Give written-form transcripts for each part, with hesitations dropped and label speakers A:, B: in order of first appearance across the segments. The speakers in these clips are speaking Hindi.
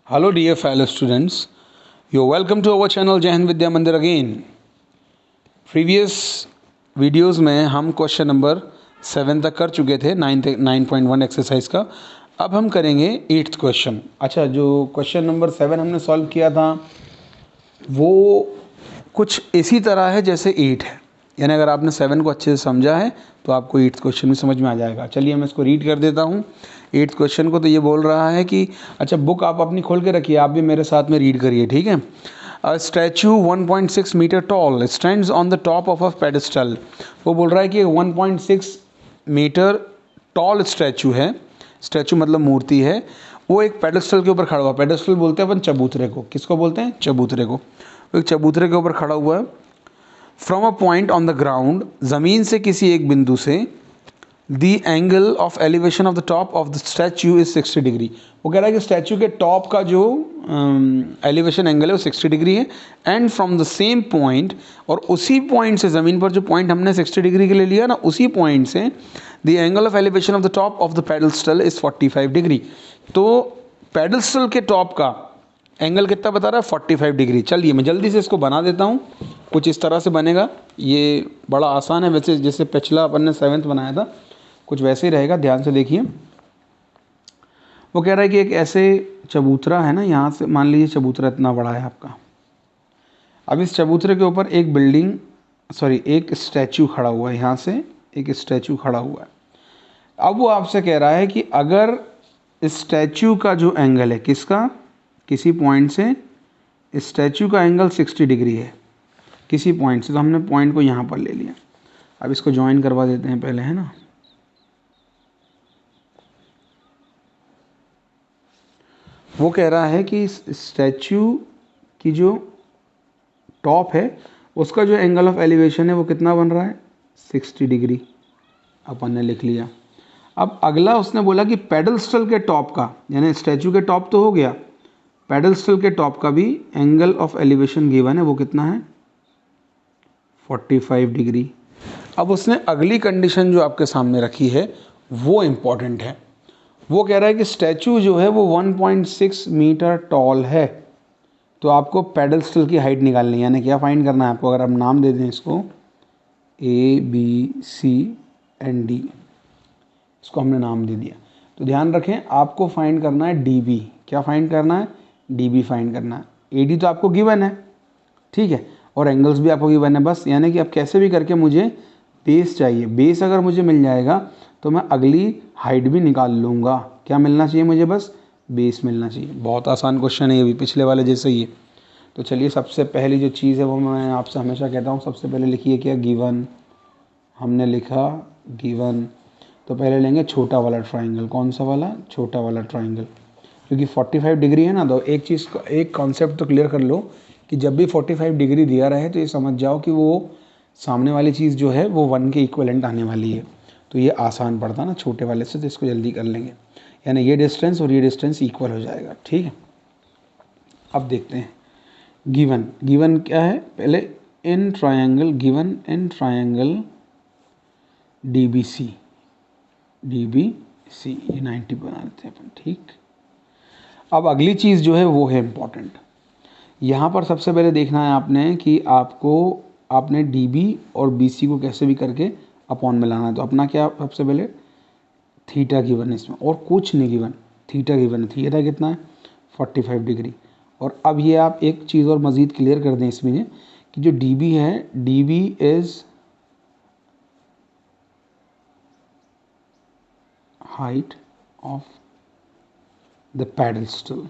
A: Hello, dear fellow students. You're welcome to our channel Jai Hind Vidya Mandir again. Previous videos में हम क्वेश्चन नंबर 7 तक कर चुके थे 9.1 एक्सरसाइज का. अब हम करेंगे 8th क्वेश्चन. अच्छा, जो क्वेश्चन नंबर 7 हमने सॉल्व किया था वो कुछ इसी तरह है जैसे 8 है, यानी अगर आपने 7 को अच्छे से समझा है तो आपको 8th क्वेश्चन भी समझ में आ जाएगा. चलिए मैं इसको रीड कर देता हूँ 8th क्वेश्चन को. तो ये बोल रहा है कि अच्छा, बुक आप अपनी खोल के रखिए, आप भी मेरे साथ में रीड करिए, ठीक है. A statue 1.6 metre tall stands on the top of a pedestal. वो बोल रहा है कि 1.6 मीटर टॉल स्टैचू है, स्टैचू मतलब मूर्ति है, वो एक पेडेस्टल के ऊपर खड़ा हुआ. पेडेस्टल बोलते हैं अपन चबूतरे को. किसको बोलते हैं? चबूतरे को. एक चबूतरे के ऊपर खड़ा हुआ है. From a point on the ground, ज़मीन से किसी एक बिंदु से, the angle of elevation of the top of the statue is 60 degree. वो कह रहा है कि स्टैचू के टॉप का जो एलिवेशन एंगल है वो 60 डिग्री है. And from the same point, और उसी पॉइंट से, ज़मीन पर जो पॉइंट हमने 60 डिग्री के लिए लिया ना, उसी पॉइंट से the angle of elevation of the top of the pedestal is 45 degree. तो पेडस्टल के टॉप का एंगल कितना बता रहा है? 45 डिग्री. चलिए मैं जल्दी से इसको बना देता हूँ. कुछ इस तरह से बनेगा. ये बड़ा आसान है वैसे, जैसे पिछला अपन ने 7th बनाया था कुछ वैसे ही रहेगा. ध्यान से देखिए. वो कह रहा है कि एक ऐसे चबूतरा है ना, यहाँ से मान लीजिए चबूतरा इतना बड़ा है आपका. अब इस चबूतरे के ऊपर एक एक स्टैचू खड़ा हुआ है. यहाँ से एक स्टैचू खड़ा हुआ है. अब वो आपसे कह रहा है कि अगर स्टैचू का जो एंगल है, किसका? किसी पॉइंट से स्टैचू का एंगल 60 डिग्री है किसी पॉइंट से. तो हमने पॉइंट को यहाँ पर ले लिया. अब इसको ज्वाइन करवा देते हैं पहले, है ना. वो कह रहा है कि स्टैचू की जो टॉप है उसका जो एंगल ऑफ एलिवेशन है वो कितना बन रहा है? 60 डिग्री. अपन ने लिख लिया. अब अगला उसने बोला कि पेडस्टल के टॉप का, यानी स्टैचू के टॉप तो हो गया, पेडस्टल के टॉप का भी एंगल ऑफ एलिवेशन गिवन है, वो कितना है? 45 डिग्री. अब उसने अगली कंडीशन जो आपके सामने रखी है वो इम्पॉर्टेंट है. वो कह रहा है कि स्टैचू जो है वो 1.6 मीटर टॉल है. तो आपको पेडस्टल की हाइट निकालनी है, यानी क्या फाइंड करना है आपको. अगर हम नाम दे दें इसको ABCND, इसको हमने नाम दे दिया. तो ध्यान रखें, आपको फाइंड करना है DB. क्या फाइंड करना है? DB फाइंड करना है. AD तो आपको गिवन है, ठीक है, और एंगल्स भी आपको गिवन है. बस यानी कि अब कैसे भी करके मुझे बेस चाहिए. बेस अगर मुझे मिल जाएगा तो मैं अगली हाइट भी निकाल लूँगा. क्या मिलना चाहिए मुझे? बस बेस मिलना चाहिए. बहुत आसान क्वेश्चन है ये भी, पिछले वाले जैसे ही है. तो चलिए, सबसे पहली जो चीज़ है वो मैं आपसे हमेशा कहता हूँ, सबसे पहले लिखिए क्या? गिवन. हमने लिखा गिवन. तो पहले लेंगे छोटा वाला ट्राइंगल. कौन सा वाला? छोटा वाला ट्राइंगल. क्योंकि 45 डिग्री है ना, तो एक चीज़ का एक कॉन्सेप्ट तो क्लियर कर लो कि जब भी 45 डिग्री दिया रहे तो ये समझ जाओ कि वो सामने वाली चीज़ जो है वो 1 के इक्वलेंट आने वाली है. तो ये आसान पड़ता ना छोटे वाले से, तो इसको जल्दी कर लेंगे. यानी ये डिस्टेंस और ये डिस्टेंस इक्वल हो जाएगा, ठीक है. अब देखते हैं गिवन. गिवन क्या है? पहले in triangle, given in triangle DBC. ये 90 बना देते हैं अपन, ठीक. अब अगली चीज़ जो है वो है इम्पॉर्टेंट. यहाँ पर सबसे पहले देखना है आपने कि आपने DB और BC को कैसे भी करके अपॉन में लाना है. तो अपना क्या, सबसे पहले थीटा गिवन है इसमें, और कुछ नहीं गिवन. थीटा गिवन है. थीटा कितना है? 45 डिग्री. और अब ये आप एक चीज़ और मज़ीद क्लियर कर दें इसमें कि जो DB है, DB is height of the pedestal.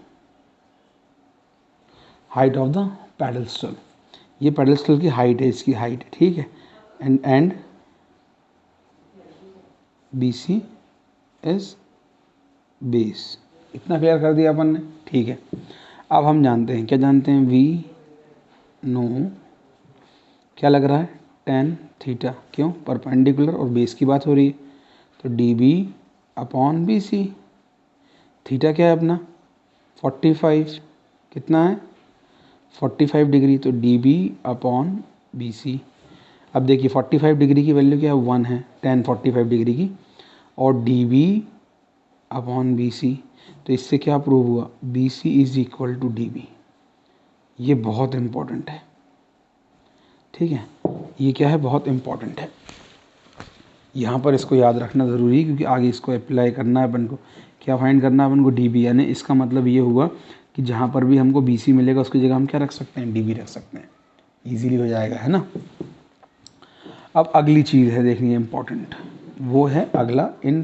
A: Height of the pedestal, ये पेडस्टल की हाइट है, इसकी हाइट है, ठीक है. And BC is base. इतना क्लियर कर दिया अपन ने, ठीक है. अब हम जानते हैं, क्या जानते हैं? V नो क्या लग रहा है? tan theta. क्यों? परपेंडिकुलर और बेस की बात हो रही है. तो DB अपॉन BC. थीटा क्या है अपना? 45. कितना है? 45 डिग्री. तो DB अपॉन BC. अब देखिए 45 डिग्री की वैल्यू क्या है? 1 है tan 45 डिग्री की. और DB अपॉन BC. तो इससे क्या प्रूव हुआ, B C is equal to D B. ये बहुत इम्पॉर्टेंट है, ठीक है, ये क्या है, बहुत इम्पॉर्टेंट है। यहाँ पर इसको याद रखना ज़रूरी है, क्योंकि आगे इसको अप्लाई करना है अपन को। क्या फाइंड करना है अपन को, डी बी। यानी इसका मतलब ये हुआ कि जहाँ पर भी हमको बी सी मिलेगा उसकी जगह हम क्या रख सकते हैं, डी बी रख सकते हैं। ईजीली हो जाएगा, है ना। अब अगली चीज़ है देखनी है इम्पॉर्टेंट, वो है अगला इन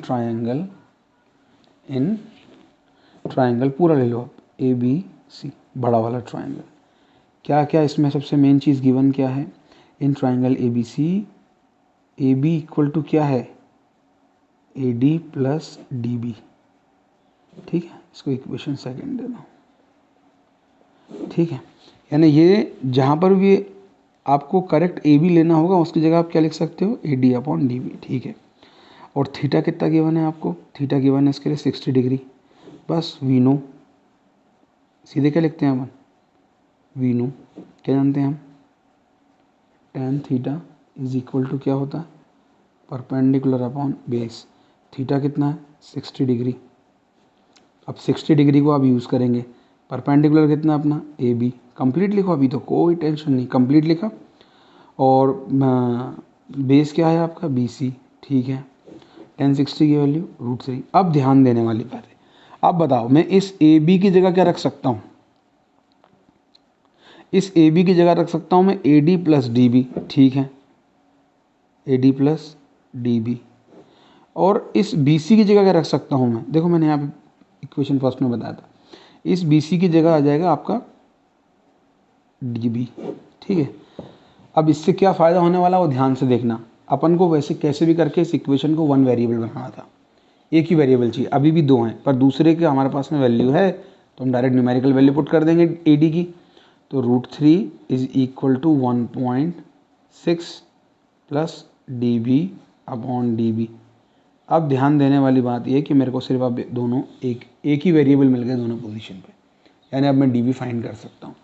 A: ट्राइंगल पूरा ले लो आप, ए बी सी, बड़ा वाला ट्राइंगल। क्या क्या इसमें सबसे मेन चीज़ गिवन क्या है, in triangle A B C, A B equal to क्या है, A D plus D B. ठीक है, इसको इक्वेशन सेकंड दे दो, ठीक है। यानी ये जहाँ पर भी आपको करेक्ट ए बी लेना होगा उसकी जगह आप क्या लिख सकते हो, A D upon D B, ठीक है। और थीटा कितना गिवन है आपको, थीटा गिवन है इसके लिए 60 डिग्री। बस वी नो, सीधे क्या लिखते हैं अपन, वी नो क्या जानते हैं हम, tan theta is equal to क्या होता है, परपेंडिकुलर अपॉन बेस। थीटा कितना है, 60 डिग्री। अब 60 डिग्री को आप यूज़ करेंगे, परपेंडिकुलर कितना अपना, ए बी। कंप्लीट लिखो, अभी तो कोई टेंशन नहीं, कंप्लीट लिखा। और बेस क्या है आपका, बी सी, ठीक है। tan 60 की वैल्यू √3। अब ध्यान देने वाली बात है, अब बताओ मैं इस ए बी की जगह क्या रख सकता हूँ, इस ए बी की जगह रख सकता हूँ मैं A D plus D B, ठीक है, A D plus D B. और इस बी सी की जगह क्या रख सकता हूँ मैं, देखो मैंने यहाँ पे इक्वेशन फर्स्ट में बताया था, इस बी सी की जगह आ जाएगा आपका डी बी, ठीक है। अब इससे क्या फ़ायदा होने वाला वो ध्यान से देखना। अपन को वैसे कैसे भी करके इस इक्वेशन को 1 वेरिएबल बनाना था, एक ही वेरिएबल चाहिए, अभी भी 2 हैं पर दूसरे के हमारे पास में वैल्यू है तो हम डायरेक्ट न्यूमेरिकल वैल्यू पुट कर देंगे ए डी की। तो √3 is equal to 1.6 plus D B upon D B. अब ध्यान देने वाली बात यह कि मेरे को सिर्फ अब दोनों एक ही वेरिएबल मिल गए दोनों पोजीशन पे, यानी अब मैं डी बी फाइंड कर सकता हूँ,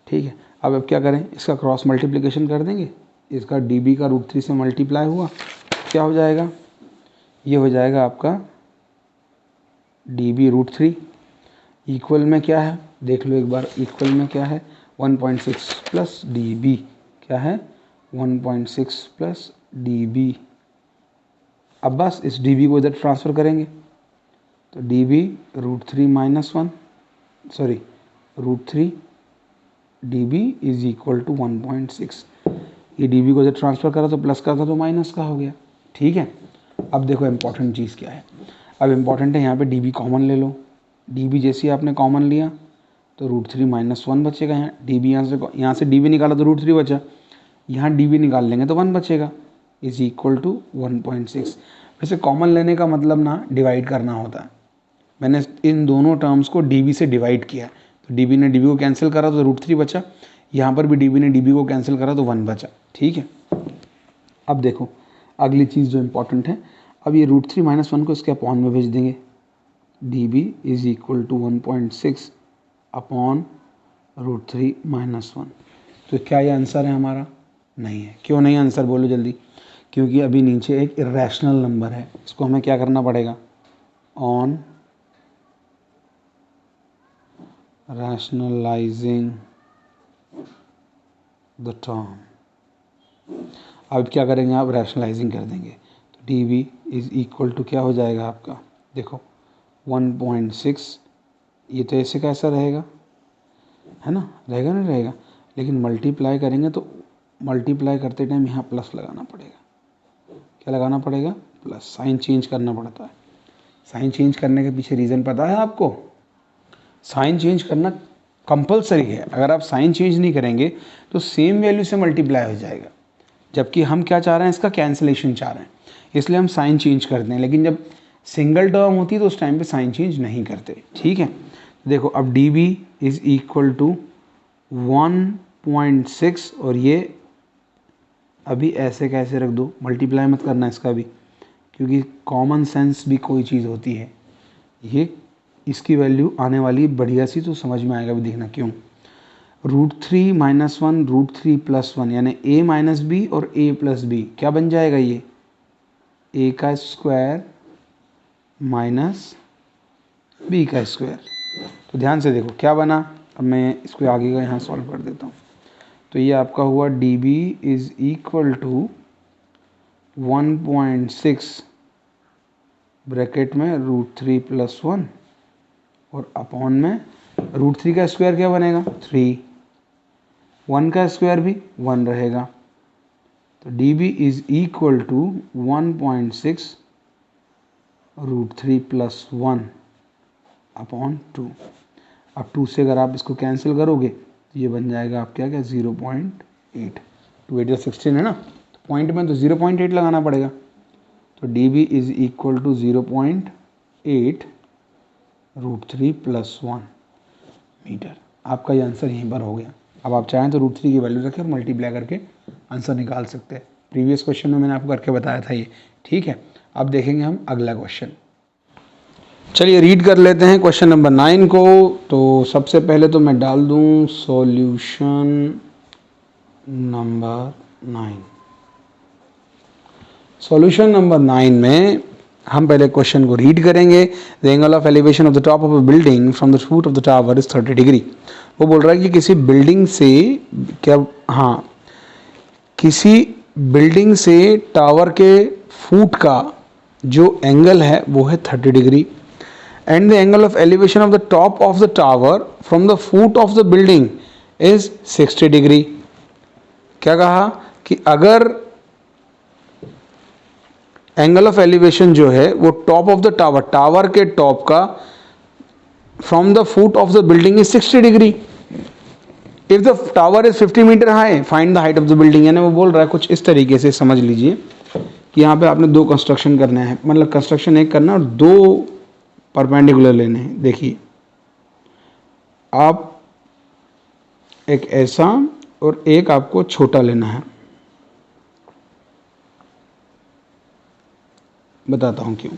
A: ठीक है। अब क्या करें, इसका क्रॉस मल्टीप्लिकेशन कर देंगे, इसका डी बी का √3 से मल्टीप्लाई हुआ, क्या हो जाएगा, ये हो जाएगा आपका डी बी √3 इक्वल में क्या है, देख लो एक बार, इक्वल में क्या है 1.6 प्लस डी बी, क्या है 1.6 प्लस डी बी। अब बस इस डी बी को इधर ट्रांसफ़र करेंगे, तो D B √3 minus 1, sorry √3 D B is equal to 1.6। ये डी बी को इधर ट्रांसफ़र करा तो प्लस का था तो माइनस का हो गया, ठीक है। अब देखो इम्पॉर्टेंट चीज़ क्या है, अब इम्पॉर्टेंट है यहाँ पे डी बी कॉमन ले लो। डी बी जैसे ही आपने कॉमन लिया तो √3 माइनस 1 बचेगा, यहाँ डी बी यहाँ से डी बी निकाला तो √3 बचा, यहाँ डी बी निकाल लेंगे तो 1 बचेगा, इज इक्वल टू 1.6। वैसे कॉमन लेने का मतलब ना डिवाइड करना होता है, मैंने इन दोनों टर्म्स को डी बी से डिवाइड किया, तो डी बी ने डी बी को कैंसिल करा तो √3 बचा, यहाँ पर भी डी बी ने डी बी को कैंसिल करा तो 1 बचा, ठीक है। अब देखो अगली चीज़ जो इम्पोर्टेंट है, अब ये √3 माइनस 1 को इसके अपॉन में भेज देंगे, D B is equal to 1.6 upon √3 minus 1। तो क्या ये आंसर है हमारा, नहीं है। क्यों नहीं आंसर, बोलो जल्दी, क्योंकि अभी नीचे एक इरेशनल नंबर है, इसको हमें क्या करना पड़ेगा, ऑन रैशनलाइजिंग द टर्म। अब क्या करेंगे, आप रैशनलाइजिंग कर देंगे, तो D B is equal to क्या हो जाएगा आपका, देखो 1.6, ये तो ऐसे कैसा रहेगा, है ना, रहेगा नहीं रहेगा, लेकिन मल्टीप्लाई करेंगे तो मल्टीप्लाई करते टाइम यहाँ प्लस लगाना पड़ेगा, क्या लगाना पड़ेगा, प्लस, साइन चेंज करना पड़ता है। साइन चेंज करने के पीछे रीज़न पता है आपको, साइन चेंज करना कंपलसरी है, अगर आप साइन चेंज नहीं करेंगे तो सेम वैल्यू से मल्टीप्लाई हो जाएगा, जबकि हम क्या चाह रहे हैं, इसका कैंसिलेशन चाह रहे हैं, इसलिए हम साइन चेंज करते हैं। लेकिन जब सिंगल टर्म होती है तो उस टाइम पे साइन चेंज नहीं करते, ठीक है। देखो अब D B is equal to 1.6 और ये अभी ऐसे कैसे रख दो, मल्टीप्लाई मत करना इसका भी, क्योंकि कॉमन सेंस भी कोई चीज़ होती है, ये इसकी वैल्यू आने वाली बढ़िया सी, तो समझ में आएगा भी, देखना क्यों। √3 माइनस 1 √3 प्लस 1 यानी a माइनस बी और a प्लस बी, क्या बन जाएगा ये, a का स्क्वायर माइनस बी का स्क्वायर। तो ध्यान से देखो क्या बना, अब मैं इसको आगे का यहाँ सॉल्व कर देता हूँ। तो ये आपका हुआ D B is equal to 1.6 bracket में √3+1 और अपॉन में √3 का स्क्वायर क्या बनेगा 3, 1 का स्क्वायर भी 1 रहेगा। तो D B is equal to 1.6 √3+1 upon 2। अब 2 से अगर आप इसको कैंसिल करोगे तो ये बन जाएगा आप क्या 0.8। 2 8 16 है ना, तो पॉइंट में तो 0.8 लगाना पड़ेगा। तो D B is equal to 0.8 √3+1 metre. आपका ये आंसर यहीं पर हो गया। अब आप चाहें तो √3 की वैल्यू रखें और मल्टीप्लाई करके आंसर निकाल सकते हैं। प्रीवियस क्वेश्चन में मैंने आपको करके बताया था ये, ठीक है। अब देखेंगे हम अगला क्वेश्चन। चलिए रीड कर लेते हैं क्वेश्चन नंबर 9 को। तो सबसे पहले तो मैं डाल दूं सॉल्यूशन नंबर 9। सॉल्यूशन नंबर 9 में हम पहले क्वेश्चन को रीड करेंगे। The angle of elevation of the top of a building from the foot of the tower is 30 degree. वो बोल रहा है कि किसी बिल्डिंग से किसी बिल्डिंग से टावर के फुट का जो एंगल है वो है 30 degree. And the angle of elevation of the top of the tower from the foot of the building is 60 degree. क्या कहा कि अगर एंगल ऑफ एलिवेशन जो है वो top of the tower, tower के टॉप का from the foot of the building is 60 degree. If the tower is 50 metre high find the height of the building. यानी वो बोल रहा है कुछ इस तरीके से, समझ लीजिए कि यहाँ पे आपने दो कंस्ट्रक्शन करना है, मतलब कंस्ट्रक्शन एक करना और दो परपेंडिकुलर लेने हैं। देखिए आप एक ऐसा और एक आपको छोटा लेना है। बताता हूं क्यों।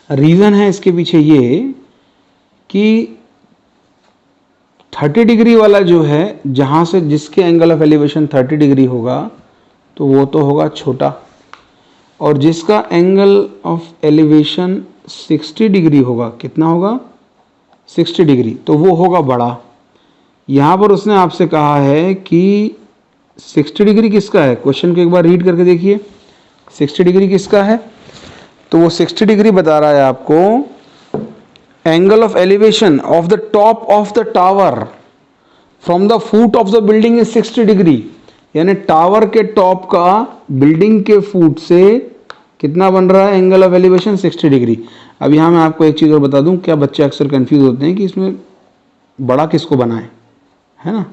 A: रीजन है इसके पीछे ये कि 30 डिग्री वाला जो है, जहां से जिसके एंगल ऑफ एलिवेशन 30 डिग्री होगा तो वो तो होगा छोटा, और जिसका एंगल ऑफ एलिवेशन 60 डिग्री होगा, कितना होगा 60 डिग्री, तो वो होगा बड़ा। यहां पर उसने आपसे कहा है कि 60 डिग्री किसका है, क्वेश्चन को एक बार रीड करके देखिए। 60 डिग्री किसका है, तो वो 60 डिग्री बता रहा है आपको angle of elevation of the top of the tower from the foot of the building is 60 degree. यानी टावर के टॉप का बिल्डिंग के फुट से कितना बन रहा है एंगल ऑफ एलिवेशन 60 डिग्री। अब यहाँ मैं आपको एक चीज़ और बता दूं, क्या बच्चे अक्सर कंफ्यूज होते हैं कि इसमें बड़ा किसको बनाए, है ना,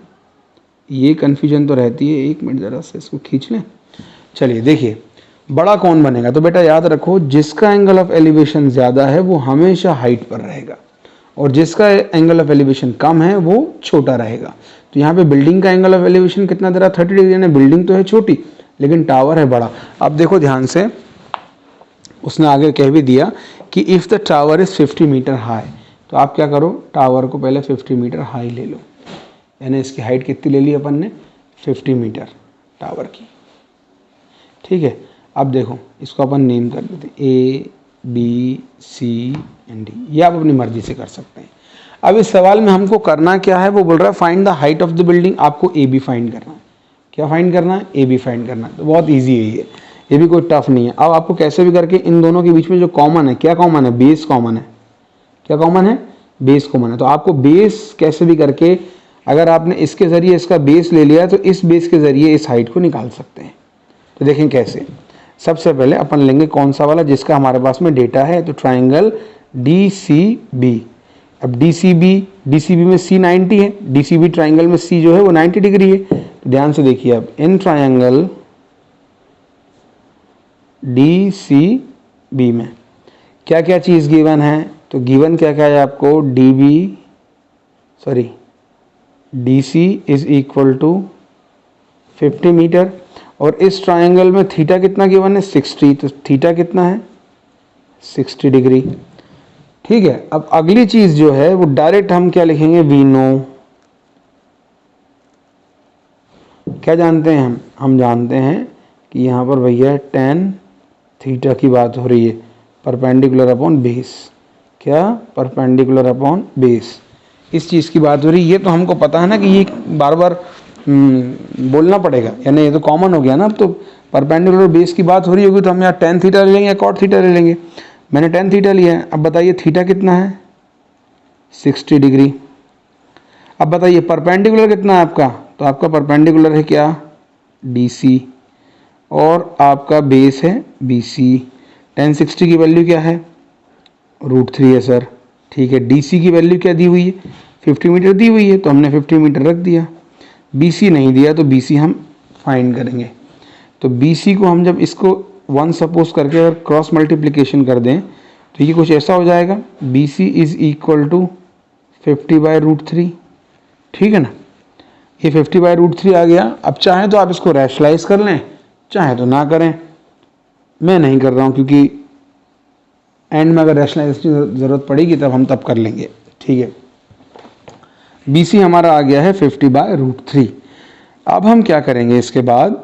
A: ये कन्फ्यूजन तो रहती है। एक मिनट ज़रा से इसको खींच लें। चलिए देखिए बड़ा कौन बनेगा, तो बेटा याद रखो जिसका एंगल ऑफ एलिवेशन ज़्यादा है वो हमेशा हाइट पर रहेगा, और जिसका एंगल ऑफ एलिवेशन कम है वो छोटा रहेगा। तो यहाँ पे बिल्डिंग का एंगल ऑफ एलिवेशन कितना दे रहा है 30 डिग्री, यानी बिल्डिंग तो है छोटी लेकिन टावर है बड़ा। अब देखो ध्यान से, उसने आगे कह भी दिया कि if the tower is 50 metre high, तो आप क्या करो टावर को पहले 50 मीटर हाई ले लो, यानी इसकी हाइट कितनी ले ली अपन ने 50 मीटर टावर की, ठीक है। अब देखो इसको अपन नेम कर देते A B C and D, ये आप अपनी मर्जी से कर सकते हैं। अब इस सवाल में हमको करना क्या है, वो बोल रहा है find the height of the building. आपको ए बी फाइंड करना है। क्या फाइंड करना है, ए बी फाइंड करना है। तो बहुत ईजी है ये भी कोई टफ नहीं है। अब आपको कैसे भी करके इन दोनों के बीच में जो कॉमन है, क्या कॉमन है, बेस कॉमन है। क्या कॉमन है, बेस कॉमन है। तो आपको बेस कैसे भी करके, अगर आपने इसके ज़रिए इसका बेस ले लिया तो इस बेस के ज़रिए इस हाइट को निकाल सकते हैं। तो देखें कैसे। सबसे पहले अपन लेंगे कौन सा वाला, जिसका हमारे पास में डेटा है, तो ट्राइंगल DCB। अब DCB में C 90 है, DCB ट्राइंगल में C जो है वो 90 डिग्री है। तो ध्यान से देखिए, अब इन ट्राइंगल DCB में क्या क्या चीज़ गिवन है, तो गिवन क्या क्या है आपको, DC is equal to 50 metre, और इस ट्राइंगल में थीटा कितना गिवन है 60, तो थीटा कितना है 60 डिग्री, ठीक है। अब अगली चीज जो है वो डायरेक्ट हम क्या लिखेंगे, वी नो। क्या जानते हैं हम जानते हैं कि यहाँ पर भैया tan थीटा की बात हो रही है, परपेंडिकुलर अपॉन बेस। क्या, परपेंडिकुलर अपॉन बेस। इस चीज़ की बात हो रही, ये तो हमको पता है ना कि ये बार बार बोलना पड़ेगा, यानी ये तो कॉमन हो गया ना। अब तो परपेंडिकुलर बेस की बात हो रही होगी तो हम यहाँ टेन थीटा ले लेंगे या कॉट थीटा ले लेंगे। मैंने टेन थीटा लिया है। अब बताइए थीटा कितना है, 60 डिग्री। अब बताइए परपेंडिकुलर कितना है आपका, तो आपका परपेंडिकुलर है क्या, DC, और आपका बेस है BC। टेन 60 की वैल्यू क्या है, √3 है सर। ठीक है, DC की वैल्यू क्या दी हुई है, 50 मीटर दी हुई है, तो हमने 50 मीटर रख दिया। BC नहीं दिया तो BC हम फाइंड करेंगे। तो BC को हम जब इसको 1 सपोज करके अगर क्रॉस मल्टीप्लिकेशन कर दें तो ये कुछ ऐसा हो जाएगा, BC इज इक्वल टू 50/√3। ठीक है ना, ये 50/√3 आ गया। अब चाहे तो आप इसको रैशनलाइज कर लें, चाहे तो ना करें। मैं नहीं कर रहा हूँ क्योंकि एंड में अगर रैशनलाइजेशन की ज़रूरत पड़ेगी तब हम तब कर लेंगे। ठीक है, BC हमारा आ गया है 50/√3। अब हम क्या करेंगे इसके बाद,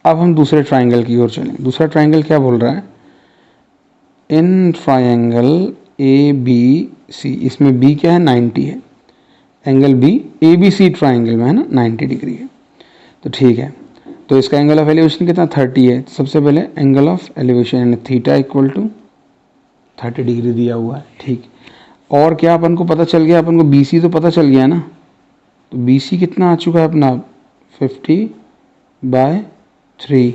A: अब हम दूसरे ट्राइंगल की ओर चलेंगे। दूसरा ट्राइंगल क्या बोल रहा है, इन ट्राइंगल ABC, इसमें B क्या है, 90 है, एंगल B ABC ट्राइंगल में है ना 90 डिग्री है। तो ठीक है, तो इसका एंगल ऑफ एलिवेशन कितना, 30 है। तो सबसे पहले एंगल ऑफ एलिवेशन यानी थीटा इक्वल टू 30 डिग्री दिया हुआ है। ठीक, और क्या अपन को पता चल गया, अपन को BC तो पता चल गया ना। तो BC कितना आ चुका है अपना, 50/3।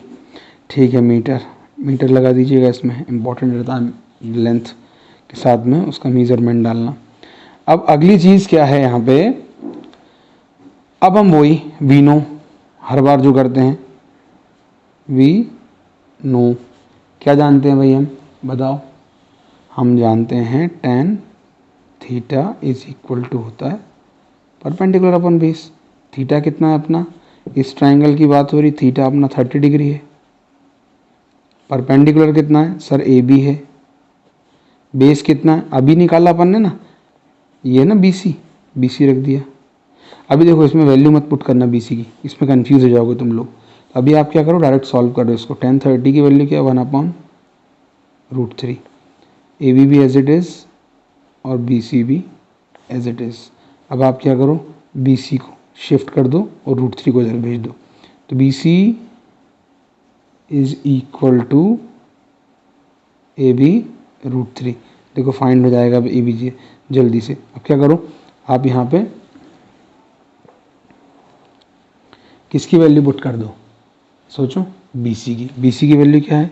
A: ठीक है, मीटर लगा दीजिएगा, इसमें इम्पोर्टेंट रहता है लेंथ के साथ में उसका मेजरमेंट डालना। अब अगली चीज़ क्या है यहाँ पे, अब हम वही वी नो हर बार जो करते हैं, वी नो क्या जानते हैं भाई हम, बताओ। हम जानते हैं tan theta is equal to होता है परपेंडिकुलर अपॉन बेस। थीटा कितना है अपना, इस ट्राइंगल की बात हो रही, थीटा अपना 30 डिग्री है। परपेंडिकुलर कितना है सर, AB है। बेस कितना है अभी निकाला अपन ने ना, ये ना BC रख दिया। अभी देखो इसमें वैल्यू मत पुट करना BC की, इसमें कंफ्यूज हो जाओगे तुम लोग। अभी आप क्या करो, डायरेक्ट सॉल्व करो इसको। tan 30 की वैल्यू क्या है, 1/√3। AB भी एज इट इज़ और BC भी एज इट इज़। अब आप क्या करो, BC को शिफ्ट कर दो और √3 को इधर भेज दो। तो BC is equal to AB √3। देखो फाइंड हो जाएगा अब AB जल्दी से। अब क्या करो, आप यहाँ पे किसकी वैल्यू पुट कर दो, सोचो, BC की। BC की वैल्यू क्या है,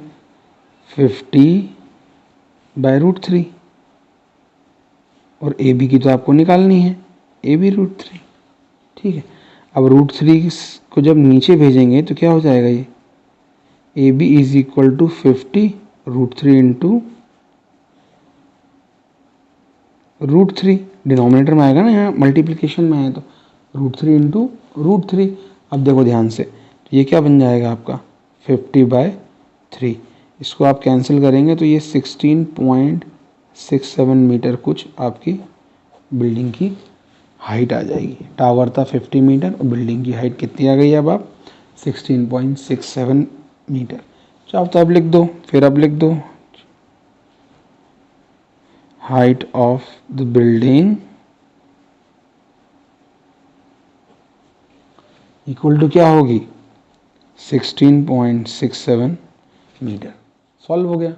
A: 50/√3, और AB की तो आपको निकालनी है, AB √3। ठीक है, अब √3 को जब नीचे भेजेंगे तो क्या हो जाएगा, ये AB is equal to 50/√3 into √3, denominator में आएगा ना, यहाँ मल्टीप्लिकेशन में है तो √3 इंटू √3। अब देखो ध्यान से, तो ये क्या बन जाएगा आपका 50/3। इसको आप कैंसिल करेंगे तो ये 16.67 मीटर कुछ आपकी बिल्डिंग की हाइट आ जाएगी। टावर था 50 मीटर और बिल्डिंग की हाइट कितनी आ गई, अब आप 16.67 मीटर। चाहो तो अब लिख दो, फिर अब लिख दो height of the building equal to क्या होगी, 16.67 मीटर। सॉल्व हो गया।